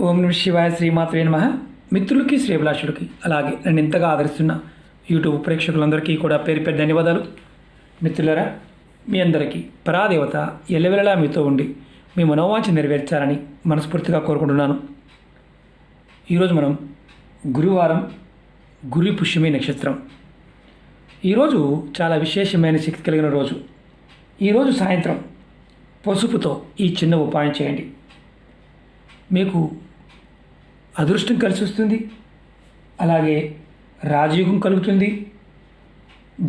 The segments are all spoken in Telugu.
ఓం నమ శివాయ శ్రీమాత్రే నమః. మిత్రులకి శ్రేభిలాషులకి అలాగే నన్ను ఇంతగా ఆదరిస్తున్న యూట్యూబ్ ప్రేక్షకులందరికీ కూడా పేరు పేరు ధన్యవాదాలు. మిత్రులారా, మీ అందరికీ పరాదేవత ఎల్లవెల్లలా మీతో ఉండి మీ మనోవాంఛ నెరవేర్చాలని మనస్ఫూర్తిగా కోరుకుంటున్నాను. ఈరోజు మనం గురువారం, గురు పుష్యమి నక్షత్రం. ఈరోజు చాలా విశేషమైన శక్తి కలిగిన రోజు. ఈరోజు సాయంత్రం పసుపుతో ఈ చిన్న ఉపాయం చేయండి. మీకు అదృష్టం కలిసి వస్తుంది, అలాగే రాజయోగం కలుగుతుంది,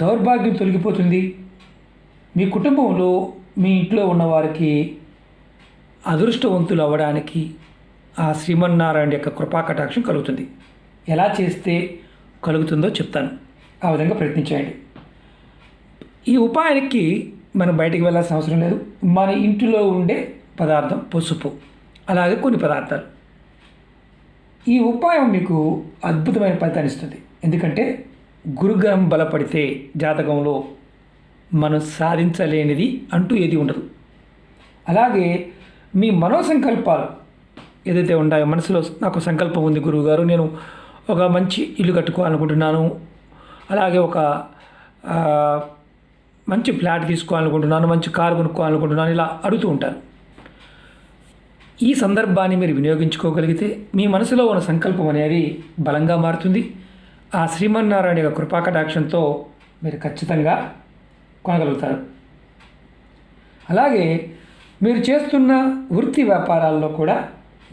దౌర్భాగ్యం తొలగిపోతుంది. మీ కుటుంబంలో మీ ఇంట్లో ఉన్నవారికి అదృష్టవంతులు అవ్వడానికి ఆ శ్రీమన్నారాయణ యొక్క కృపాకటాక్షం కలుగుతుంది. ఎలా చేస్తే కలుగుతుందో చెప్తాను, ఆ విధంగా ప్రయత్నించండి. ఈ ఉపాయానికి మనం బయటికి వెళ్ళాల్సిన అవసరం లేదు. మన ఇంటిలో ఉండే పదార్థం పసుపు, అలాగే కొన్ని పదార్థాలు. ఈ ఉపాయం మీకు అద్భుతమైన ఫలితాన్ని ఇస్తుంది. ఎందుకంటే గురుగ్రహం బలపడితే జాతకంలో మనం సాధించలేనిది అంటూ ఏది ఉండదు. అలాగే మీ మనోసంకల్పాలు ఏదైతే ఉన్నాయో, మనసులో నాకు సంకల్పం ఉంది గురువుగారు, నేను ఒక మంచి ఇల్లు కట్టుకోవాలనుకుంటున్నాను, అలాగే ఒక మంచి ఫ్లాట్ తీసుకోవాలనుకుంటున్నాను, మంచి కారు కొనుక్కోవాలనుకుంటున్నాను, ఇలా అడుగుతూ ఉంటారు. ఈ సందర్భాన్ని మీరు వినియోగించుకోగలిగితే మీ మనసులో ఉన్న సంకల్పం అనేది బలంగా మారుతుంది. ఆ శ్రీమన్నారాయణ యొక్క కృపాకటాక్షంతో మీరు ఖచ్చితంగా కొనగలుగుతారు. అలాగే మీరు చేస్తున్న వృత్తి వ్యాపారాల్లో కూడా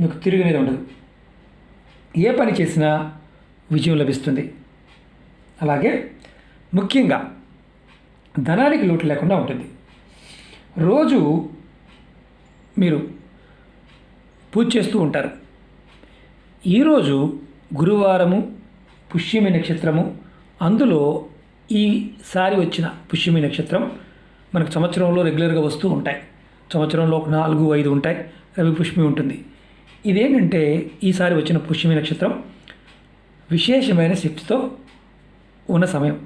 మీకు తిరుగునేది ఉండదు. ఏ పని చేసినా విజయం లభిస్తుంది. అలాగే ముఖ్యంగా ధనానికి లోటు లేకుండా ఉంటుంది. రోజు మీరు పూజ చేస్తూ ఉంటారు. ఈరోజు గురువారము, పుష్యమి నక్షత్రము. అందులో ఈసారి వచ్చిన పుష్యమి నక్షత్రం మనకు సంవత్సరంలో రెగ్యులర్గా వస్తూ ఉంటాయి. సంవత్సరంలో ఒక 4-5 ఉంటాయి. రవి పుష్యమి ఉంటుంది. ఇదేంటంటే ఈసారి వచ్చిన పుష్యమి నక్షత్రం విశేషమైన శక్తితో ఉన్న సమయం.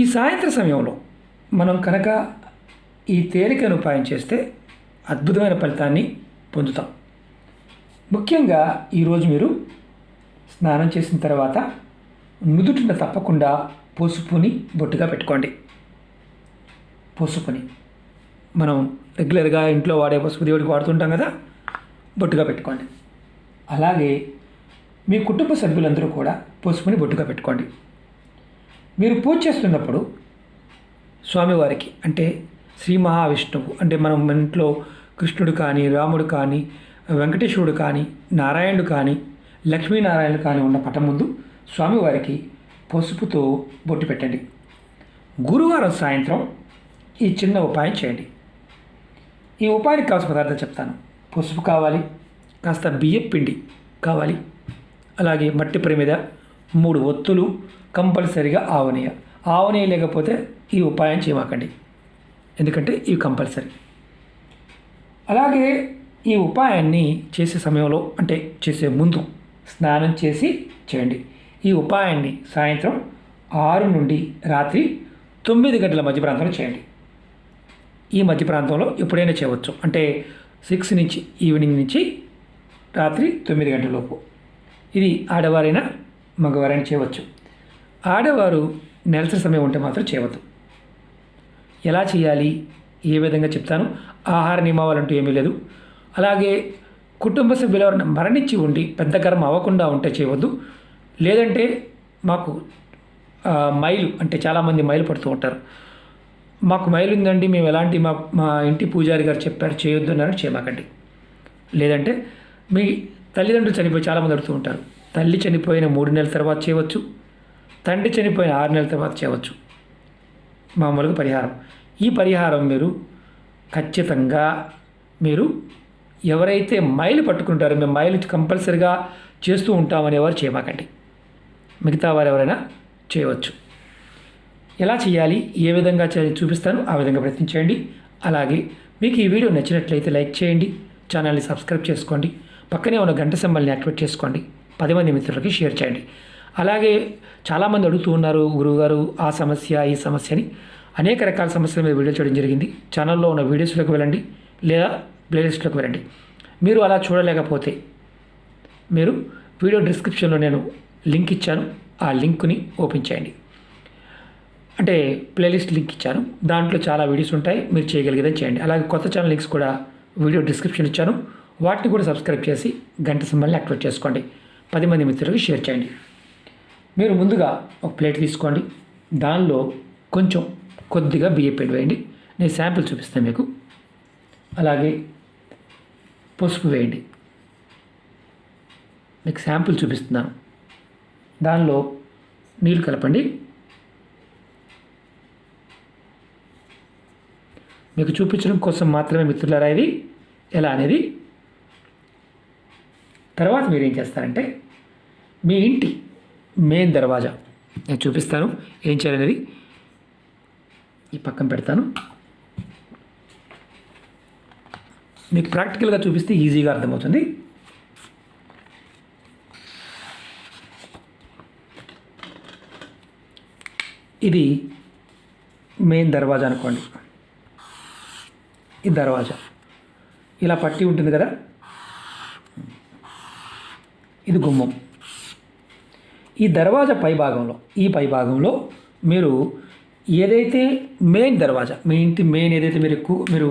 ఈ సాయంత్ర సమయంలో మనం కనుక ఈ తేలికను ఉపాయం చేస్తే అద్భుతమైన ఫలితాన్ని పొందుతాం. ముఖ్యంగా ఈరోజు మీరు స్నానం చేసిన తర్వాత నుదుటిన తప్పకుండా పసుపుని బొట్టుగా పెట్టుకోండి. పసుపుని మనం రెగ్యులర్గా ఇంట్లో వాడే పసుపు దేవుడికి వాడుతుంటాం కదా, బొట్టుగా పెట్టుకోండి. అలాగే మీ కుటుంబ సభ్యులందరూ కూడా పసుపుని బొట్టుగా పెట్టుకోండి. మీరు పూజ చేస్తున్నప్పుడు స్వామివారికి, అంటే శ్రీ మహావిష్ణువు, అంటే మనం ఇంట్లో కృష్ణుడు కానీ, రాముడు కానీ, వెంకటేశ్వరుడు కానీ, నారాయణుడు కానీ, లక్ష్మీనారాయణుడు కానీ ఉన్న పటం ముందు స్వామివారికి పసుపుతో బొట్టు పెట్టండి. గురువారం సాయంత్రం ఈ చిన్న ఉపాయం చేయండి. ఈ ఉపాయానికి కావాల్సిన పదార్థాలు చెప్తాను. పసుపు కావాలి, కాస్త బియ్యం పిండి కావాలి, అలాగే మట్టి ప్రమిద, 3 ఒత్తులు, కంపల్సరిగా ఆవనేయ. ఆవనేయ లేకపోతే ఈ ఉపాయం చేయమాకండి, ఎందుకంటే ఇవి కంపల్సరీ. అలాగే ఈ ఉపాయాన్ని చేసే సమయంలో, అంటే చేసే ముందు స్నానం చేసి చేయండి. ఈ ఉపాయాన్ని సాయంత్రం 6 నుండి రాత్రి 9 గంటల మధ్య ప్రాంతంలో చేయండి. ఈ మధ్య ప్రాంతంలో ఎప్పుడైనా చేయవచ్చు, అంటే 6 నుంచి ఈవినింగ్ నుంచి రాత్రి 9 గంటల లోపు. ఇది ఆడవారైనా మగవారైనా చేయవచ్చు. ఆడవారు నెలసరి సమయం ఉంటే మాత్రం చేయవద్దు. ఎలా చేయాలి, ఏ విధంగా చెప్తాను. ఆహార నియమాలు అంటూ ఏమీ లేదు. అలాగే కుటుంబ సభ్యులు ఎవరైనా మరణించి ఉండి పెద్ద కర్మ అవ్వకుండా ఉంటే చేయవద్దు. లేదంటే మాకు మైలు, అంటే చాలామంది మైలు పడుతూ ఉంటారు, మాకు మైలు ఉందండి, మేము ఎలాంటి మా ఇంటి పూజారి గారు చెప్పారు చేయొద్దు అన్నారు, చేయమాకండి. లేదంటే మీ తల్లిదండ్రులు చనిపోయి చాలామంది అడుగుతూ ఉంటారు, తల్లి చనిపోయిన 3 నెలల తర్వాత చేయవచ్చు, తండ్రి చనిపోయిన 6 నెలల తర్వాత చేయవచ్చు. మామూలుగా పరిహారం. ఈ పరిహారం మీరు ఖచ్చితంగా మీరు ఎవరైతే మైలు పట్టుకుంటారో, మేము మైలు కంపల్సరిగా చేస్తూ ఉంటామని ఎవరు చేయమాకండి. మిగతా వారు ఎవరైనా చేయవచ్చు. ఎలా చేయాలి, ఏ విధంగా చూపిస్తాను, ఆ విధంగా ప్రయత్నించండి. అలాగే మీకు ఈ వీడియో నచ్చినట్లయితే లైక్ చేయండి, ఛానల్ని సబ్స్క్రైబ్ చేసుకోండి, పక్కనే ఉన్న గంట సింబల్ని యాక్టివేట్ చేసుకోండి, 10 మంది మిత్రులకి షేర్ చేయండి. అలాగే చాలామంది అడుగుతూ ఉన్నారు, గురువుగారు ఆ సమస్య ఈ సమస్యని. అనేక రకాల సమస్యల మీద వీడియో చేయడం జరిగింది. ఛానల్లో ఉన్న వీడియోస్లోకి వెళ్ళండి, లేదా ప్లేలిస్ట్లోకి వెళ్ళండి. మీరు అలా చూడలేకపోతే మీరు వీడియో డిస్క్రిప్షన్లో నేను లింక్ ఇచ్చాను, ఆ లింక్ని ఓపెన్ చేయండి. అంటే ప్లేలిస్ట్ లింక్ ఇచ్చాను, దాంట్లో చాలా వీడియోస్ ఉంటాయి, మీరు చేయగలిగేదే చేయండి. అలాగే కొత్త ఛానల్ లింక్స్ కూడా వీడియో డిస్క్రిప్షన్ ఇచ్చాను, వాటిని కూడా సబ్స్క్రైబ్ చేసి గంట సింబల్ని యాక్టివేట్ చేసుకోండి. 10 మంది మిత్రులకు షేర్ చేయండి. మీరు ముందుగా ఒక ప్లేట్ తీసుకోండి, దానిలో కొద్దిగా బియ్యం పిండి వేయండి. నేను శాంపిల్ చూపిస్తాను మీకు. అలాగే పసుపు వేయండి, మీకు శాంపిల్ చూపిస్తున్నాను. దానిలో నీళ్ళు కలపండి. మీకు చూపించడం కోసం మాత్రమే మిత్రులారా ఇది ఎలా అనేది. తర్వాత మీరు ఏం చేస్తారంటే మీ ఇంటి మెయిన్ దర్వాజా నేను చూపిస్తాను ఏం చేయాలనేది. ఈ పక్కన పెడతాను, మీకు ప్రాక్టికల్గా చూపిస్తే ఈజీగా అర్థమవుతుంది. ఇది మెయిన్ దర్వాజా అనుకోండి. ఈ దర్వాజా ఇలా పట్టి ఉంటుంది కదా, ఇది గుమ్మం. ఈ దర్వాజా ఈ పై భాగంలో మీరు ఏదైతే మెయిన్ దర్వాజా, మీ ఇంటి మెయిన్ ఏదైతే మీరు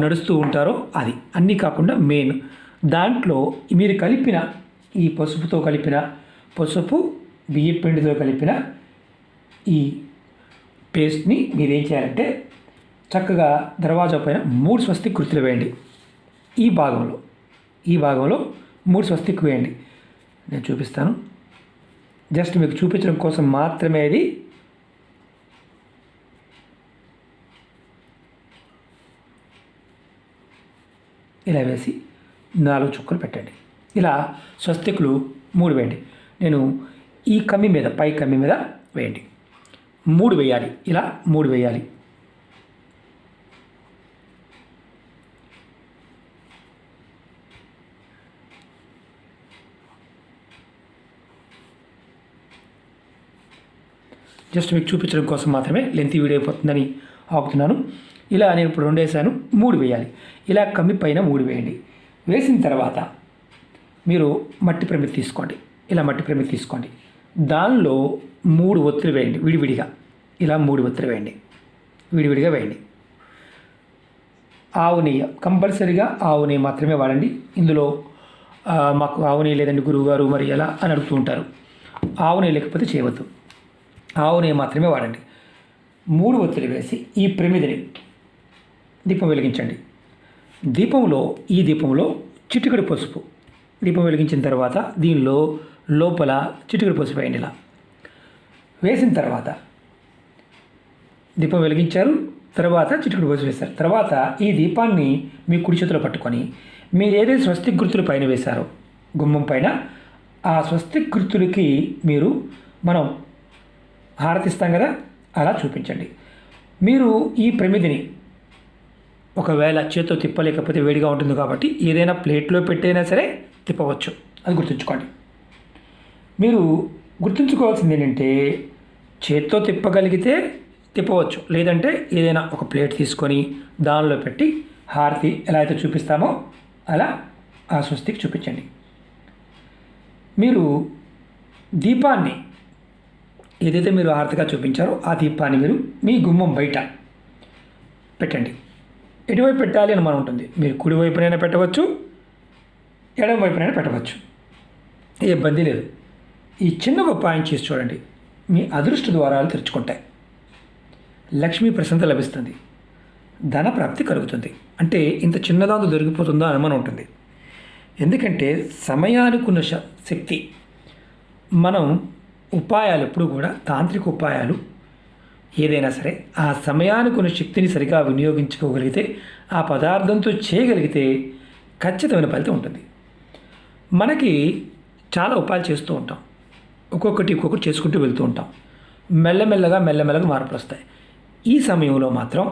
నడుస్తూ ఉంటారో అది అన్నీ కాకుండా మెయిన్ దాంట్లో మీరు కలిపిన ఈ పసుపు బియ్యం పిండితో కలిపిన ఈ పేస్ట్ని మీరేం చేయాలంటే చక్కగా దర్వాజా పైన 3 స్వస్తిక్ గుర్తులు వేయండి. ఈ భాగంలో 3 స్వస్తిక్ వేయండి. నేను చూపిస్తాను, జస్ట్ మీకు చూపించడం కోసం మాత్రమే. ఇది ఇలా వేసి 4 చుక్కలు పెట్టండి. ఇలా స్వస్తికులు 3 వేయండి. నేను ఈ కమ్మి మీద, పై కమ్మి మీద వేయండి. 3 వేయాలి, ఇలా 3 వేయాలి. జస్ట్ మీకు చూపించడం కోసం మాత్రమే, లెంత్ వీడియో అయిపోతుందని ఆపుతున్నాను. ఇలా నేను ఇప్పుడు 2 వేసాను, 3 వేయాలి. ఇలా కమ్మి పైన 3 వేయండి. వేసిన తర్వాత మీరు మట్టి ప్రమిది తీసుకోండి. ఇలా మట్టి ప్రమిది తీసుకోండి, దానిలో 3 ఒత్తులు వేయండి విడివిడిగా. ఇలా 3 ఒత్తులు వేయండి, విడివిడిగా వేయండి. ఆవు నెయ్యి, కంపల్సరీగా ఆవు నెయ్యి మాత్రమే వాడండి. ఇందులో మాకు ఆవు నెయ్యి లేదండి గురువుగారు మరి ఎలా అని అడుగుతూ ఉంటారు. ఆవు నెయ్యి లేకపోతే చేయవద్దు, ఆవు నెయ్యి మాత్రమే వాడండి. 3 ఒత్తులు వేసి ఈ ప్రమిదిని దీపం వెలిగించండి. ఈ దీపంలో చిటికెడు పసుపు, దీపం వెలిగించిన తర్వాత దీనిలో లోపల చిటికెడు పసుపు వేయండి. ఇలా వేసిన తర్వాత దీపం వెలిగించారు, తర్వాత చిటికెడు పసుపు వేశారు. తర్వాత ఈ దీపాన్ని మీ కుడి చేతిలో పట్టుకొని మీరు ఏదైతే స్వస్తిక్ గుర్తులు పైన వేశారో గుమ్మం పైన, ఆ స్వస్తిక్ గుర్తులకి మనం హారతిస్తాం కదా, అలా చూపించండి. మీరు ఈ ప్రమిదిని ఒకవేళ చేతితో తిప్పలేకపోతే వేడిగా ఉంటుంది కాబట్టి ఏదైనా ప్లేట్లో పెట్టైనా సరే తిప్పవచ్చు, అది గుర్తుంచుకోండి. మీరు గుర్తుంచుకోవాల్సింది ఏంటంటే చేతితో తిప్పగలిగితే తిప్పవచ్చు, లేదంటే ఏదైనా ఒక ప్లేట్ తీసుకొని దానిలో పెట్టి హారతి ఎలా అయితే చూపిస్తామో అలా ఆ స్వస్తికి చూపించండి. మీరు దీపాన్ని ఏదైతే మీరు హారతిగా చూపించారో ఆ దీపాన్ని మీరు మీ గుమ్మం బయట పెట్టండి. ఎటువైపు పెట్టాలి అని మనం ఉంటుంది, మీరు కుడి వైపునైనా పెట్టవచ్చు, ఎడమ వైపునైనా పెట్టవచ్చు, ఏ ఇబ్బంది లేదు. ఈ చిన్న ఒక పాయింట్ చేసి చూడండి, మీ అదృష్ట ద్వారాలు తెరుచుకుంటాయి, లక్ష్మీ ప్రసన్నత లభిస్తుంది, ధన ప్రాప్తి కలుగుతుంది. అంటే ఇంత చిన్నదాంతో దొరికిపోతుందో అనుమానం ఉంటుంది. ఎందుకంటే సమయానికున్న శక్తి, మనం ఉపాయాలు ఎప్పుడు కూడా తాంత్రిక ఉపాయాలు ఏదైనా సరే ఆ సమయానికున్న శక్తిని సరిగా వినియోగించుకోగలిగితే, ఆ పదార్థంతో చేయగలిగితే ఖచ్చితమైన ఫలితం ఉంటుంది. మనకి చాలా ఉపాయాలు చేస్తూ ఉంటాం, ఒక్కొక్కటి చేసుకుంటూ వెళ్తూ ఉంటాం, మెల్లమెల్లగా మార్పులు వస్తాయి. ఈ సమయంలో మాత్రం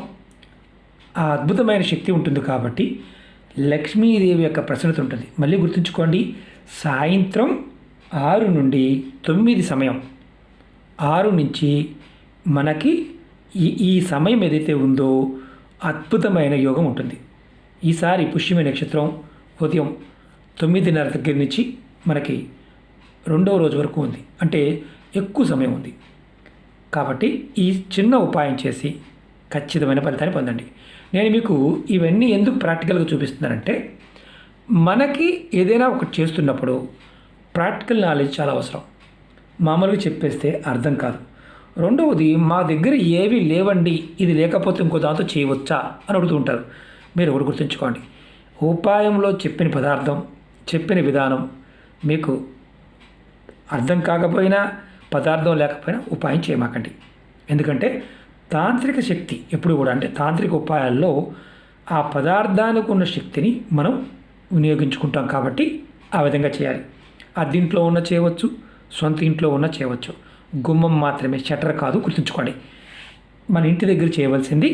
ఆ అద్భుతమైన శక్తి ఉంటుంది కాబట్టి లక్ష్మీదేవి యొక్క ప్రసన్నత ఉంటుంది. మళ్ళీ గుర్తుంచుకోండి, సాయంత్రం 6 నుండి 9 సమయం, 6 నుంచి మనకి ఈ సమయం ఏదైతే ఉందో అద్భుతమైన యోగం ఉంటుంది. ఈసారి పుష్యమి నక్షత్రం ఉదయం 9:30 దగ్గర నుంచి మనకి రెండవ రోజు వరకు ఉంది. అంటే ఎక్కువ సమయం ఉంది. కాబట్టి ఈ చిన్న ఉపాయం చేసి ఖచ్చితమైన ఫలితాన్ని పొందండి. నేను మీకు ఇవన్నీ ఎందుకు ప్రాక్టికల్గా చూపిస్తున్నానంటే, మనకి ఏదైనా ఒకటి చేస్తున్నప్పుడు ప్రాక్టికల్ నాలెడ్జ్ చాలా అవసరం. మామూలుగా చెప్పేస్తే అర్థం కాదు. రెండవది, మా దగ్గర ఏవి లేవండి, ఇది లేకపోతే ఇంకో దాంతో చేయవచ్చా అని అడుగుతూ ఉంటారు. మీరు ఒకటి గుర్తుంచుకోండి, ఉపాయంలో చెప్పిన పదార్థం, చెప్పిన విధానం మీకు అర్థం కాకపోయినా, పదార్థం లేకపోయినా ఉపాయం చేయమాకండి. ఎందుకంటే తాంత్రిక శక్తి ఎప్పుడు కూడా, అంటే తాంత్రిక ఉపాయాల్లో ఆ పదార్థానికి ఉన్న శక్తిని మనం వినియోగించుకుంటాం. కాబట్టి ఆ విధంగా చేయాలి. అద్దీంట్లో ఉన్న చేయవచ్చు, సొంత ఇంట్లో ఉన్న చేయవచ్చు. గుమ్మం మాత్రమే, షట్టర్ కాదు, గుర్తుంచుకోండి. మన ఇంటి దగ్గర చేయవలసింది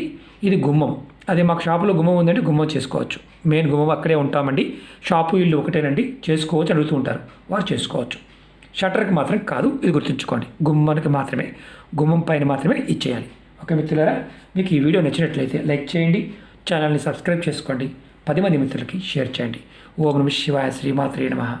ఇది గుమ్మం. అదే మాకు షాపులో గుమ్మం ఉందంటే గుమ్మం చేసుకోవచ్చు. మెయిన్ గుమ్మం అక్కడే ఉంటామండి, షాపు ఇల్లు ఒకటేనండి, చేసుకోవచ్చు అడుగుతూ ఉంటారు, వారు చేసుకోవచ్చు. షట్టర్కి మాత్రం కాదు, ఇది గుర్తుంచుకోండి. గుమ్మానికి మాత్రమే, గుమ్మం పైన మాత్రమే ఇచ్చేయాలి. ఓకే మిత్రులారా, మీకు ఈ వీడియో నచ్చినట్లయితే లైక్ చేయండి, ఛానల్ని సబ్స్క్రైబ్ చేసుకోండి, 10 మంది మిత్రులకి షేర్ చేయండి. ఓం నమః శివాయ, శ్రీమాత్రే నమః.